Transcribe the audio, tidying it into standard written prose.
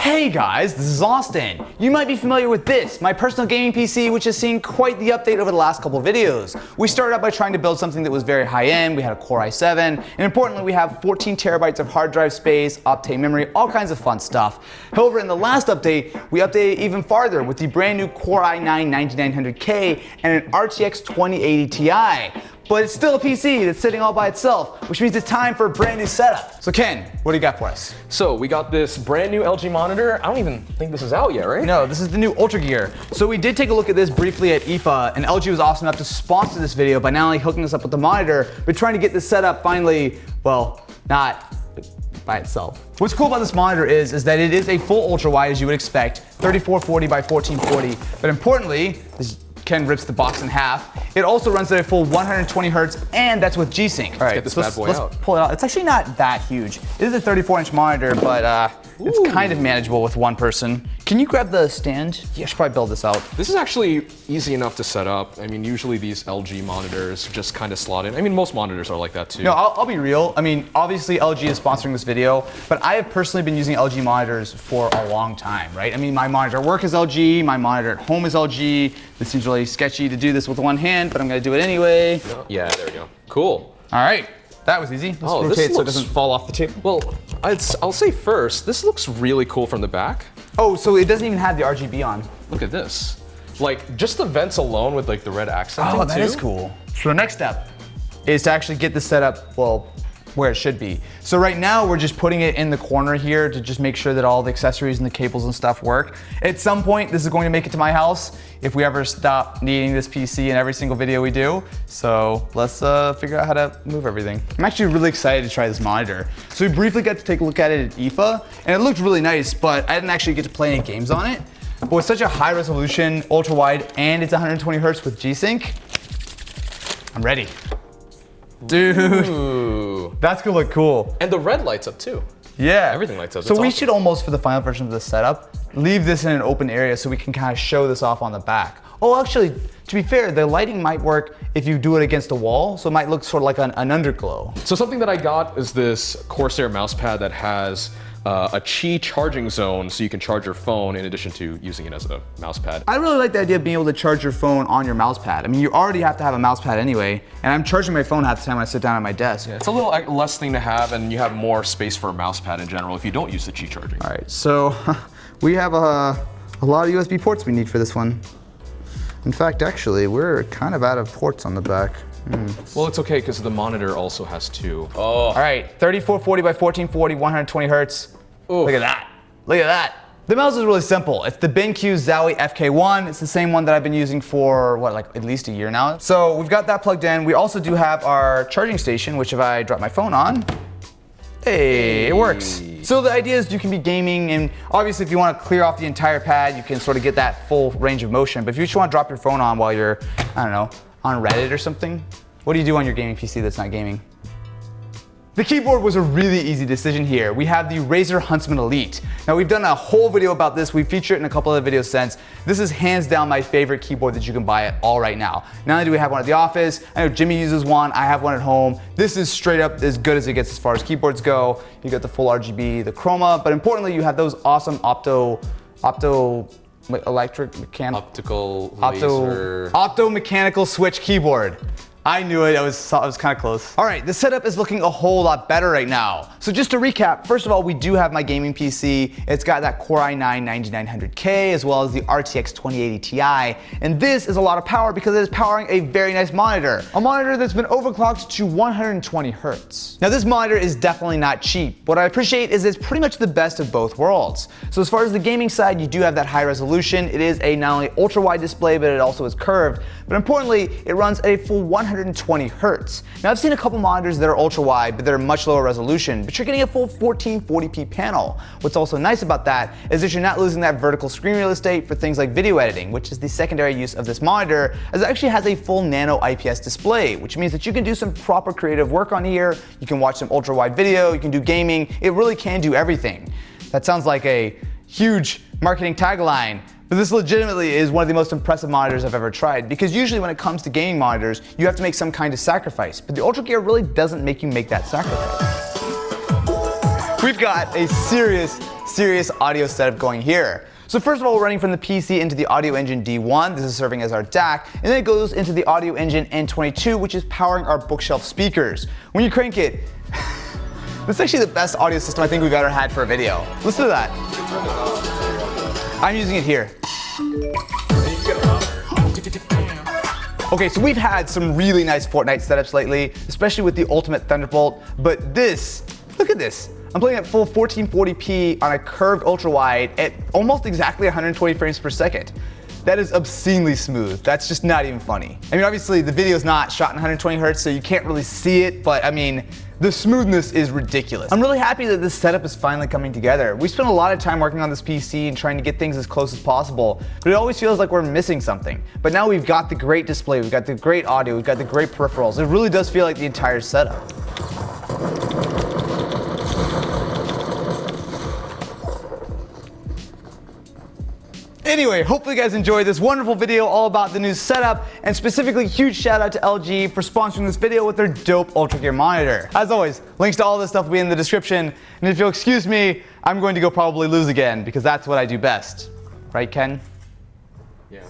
Hey guys, this is Austin. You might be familiar with this, my personal gaming PC, which has seen quite the update over the last couple of videos. We started out by trying to build something that was very high-end. We had a Core i7, and importantly, we have 14 terabytes of hard drive space, Optane memory, all kinds of fun stuff. However, in the last update, we updated even farther with the brand new Core i9-9900K and an RTX 2080 Ti. But it's still a PC that's sitting all by itself, which means it's time for a brand new setup. So Ken, what do you got for us? So we got this brand new LG monitor. I don't even think this is out yet, right? No, this is the new Ultra Gear. So we did take a look at this briefly at IFA, and LG was awesome enough to sponsor this video by not only hooking us up with the monitor, but trying to get this set up finally, well, not by itself. What's cool about this monitor is that it is a full ultra wide, as you would expect, 3440 by 1440. But importantly, Ken rips the box in half. It also runs at a full 120 hertz, and that's with G-Sync. All right, get this bad boy out. Let's pull it out. It's actually not that huge. It is a 34-inch monitor, but it's kind of manageable with one person. Can you grab the stand? Yeah, I should probably build this out. This is actually easy enough to set up. I mean, usually these LG monitors just kind of slot in. I mean, most monitors are like that too. No, I'll be real. I mean, obviously LG is sponsoring this video, but I have personally been using LG monitors for a long time, right? I mean, my monitor at work is LG, my monitor at home is LG. This seems really sketchy to do this with one hand, but I'm gonna do it anyway. Yeah, there we go. Cool. All right, that was easy. Let's rotate so it doesn't fall off the table. Well, I'll say first, this looks really cool from the back. Oh, so it doesn't even have the RGB on. Look at this. Like, just the vents alone with like the red accenting Oh, that is cool. So the next step is to actually get this set up, well, where it should be. So right now we're just putting it in the corner here to just make sure that all the accessories and the cables and stuff work. At some point, this is going to make it to my house if we ever stop needing this PC in every single video we do. So let's figure out how to move everything. I'm actually really excited to try this monitor. So we briefly got to take a look at it at IFA, and it looked really nice, but I didn't actually get to play any games on it. But with such a high resolution, ultra wide, and it's 120 hertz with G-Sync, I'm ready. Dude, Ooh. That's gonna look cool. And the red lights up too. Yeah. Everything lights up. So we awesome. should almost, for the final version of this setup, leave this in an open area so we can kind of show this off on the back. Oh, actually, to be fair, the lighting might work if you do it against a wall, so it might look sort of like an underglow. So something that I got is this Corsair mouse pad that has a Qi charging zone, so you can charge your phone in addition to using it as a mouse pad. I really like the idea of being able to charge your phone on your mouse pad. I mean, you already have to have a mouse pad anyway, and I'm charging my phone half the time when I sit down at my desk. Yeah, it's a little less thing to have, and you have more space for a mouse pad in general if you don't use the Qi charging. All right, so we have a lot of USB ports we need for this one. In fact, actually, we're kind of out of ports on the back. Well, it's okay because the monitor also has two. Oh. All right, 3440 by 1440, 120 hertz. Ooh. Look at that. Look at that. The mouse is really simple. It's the BenQ Zowie FK1. It's the same one that I've been using for, what, like at least a year now. So we've got that plugged in. We also do have our charging station, which if I drop my phone on, hey, it works. So the idea is you can be gaming, and obviously if you want to clear off the entire pad, you can sort of get that full range of motion. But if you just want to drop your phone on while you're, I don't know, on Reddit or something, what do you do on your gaming PC that's not gaming? The keyboard was a really easy decision here. We have the Razer Huntsman Elite. Now we've done a whole video about this. We feature it in a couple of videos since. This is hands down my favorite keyboard that you can buy at all right now. Not only do we have one at the office, I know Jimmy uses one, I have one at home. This is straight up as good as it gets as far as keyboards go. You got the full RGB, the chroma, but importantly you have those awesome opto mechanical switch keyboard. I knew it, I was kind of close. All right, the setup is looking a whole lot better right now. So just to recap, first of all, we do have my gaming PC. It's got that Core i9-9900K as well as the RTX 2080 Ti. And this is a lot of power because it is powering a very nice monitor. A monitor that's been overclocked to 120 hertz. Now this monitor is definitely not cheap. What I appreciate is it's pretty much the best of both worlds. So as far as the gaming side, you do have that high resolution. It is a not only ultra wide display, but it also is curved. But importantly, it runs at a full 120 hertz. Now I've seen a couple monitors that are ultra wide, but they're much lower resolution, but you're getting a full 1440p panel. What's also nice about that is that you're not losing that vertical screen real estate for things like video editing, which is the secondary use of this monitor, as it actually has a full nano IPS display, which means that you can do some proper creative work on here, you can watch some ultra wide video, you can do gaming, it really can do everything. That sounds like a huge marketing tagline, but this legitimately is one of the most impressive monitors I've ever tried, because usually when it comes to gaming monitors, you have to make some kind of sacrifice, but the Ultra Gear really doesn't make you make that sacrifice. we've got a serious audio setup going here. So first of all, we're running from the PC into the Audio Engine D1. This is serving as our DAC, and then it goes into the Audio Engine N22, which is powering our bookshelf speakers. When you crank it, this is actually the best audio system I think we've ever had for a video. Listen to that. I'm using it here. Okay, so we've had some really nice Fortnite setups lately, especially with the Ultimate Thunderbolt, but this, look at this. I'm playing at full 1440p on a curved ultra wide at almost exactly 120 frames per second. That is obscenely smooth. That's just not even funny. I mean, obviously the video is not shot in 120 hertz, so you can't really see it, but I mean, the smoothness is ridiculous. I'm really happy that this setup is finally coming together. We spent a lot of time working on this PC and trying to get things as close as possible, but it always feels like we're missing something. But now we've got the great display, we've got the great audio, we've got the great peripherals. It really does feel like the entire setup. Anyway, hopefully you guys enjoyed this wonderful video all about the new setup, and specifically huge shout out to LG for sponsoring this video with their dope Ultra Gear monitor. As always, links to all this stuff will be in the description, and if you'll excuse me, I'm going to go probably lose again because that's what I do best. Right, Ken? Yeah.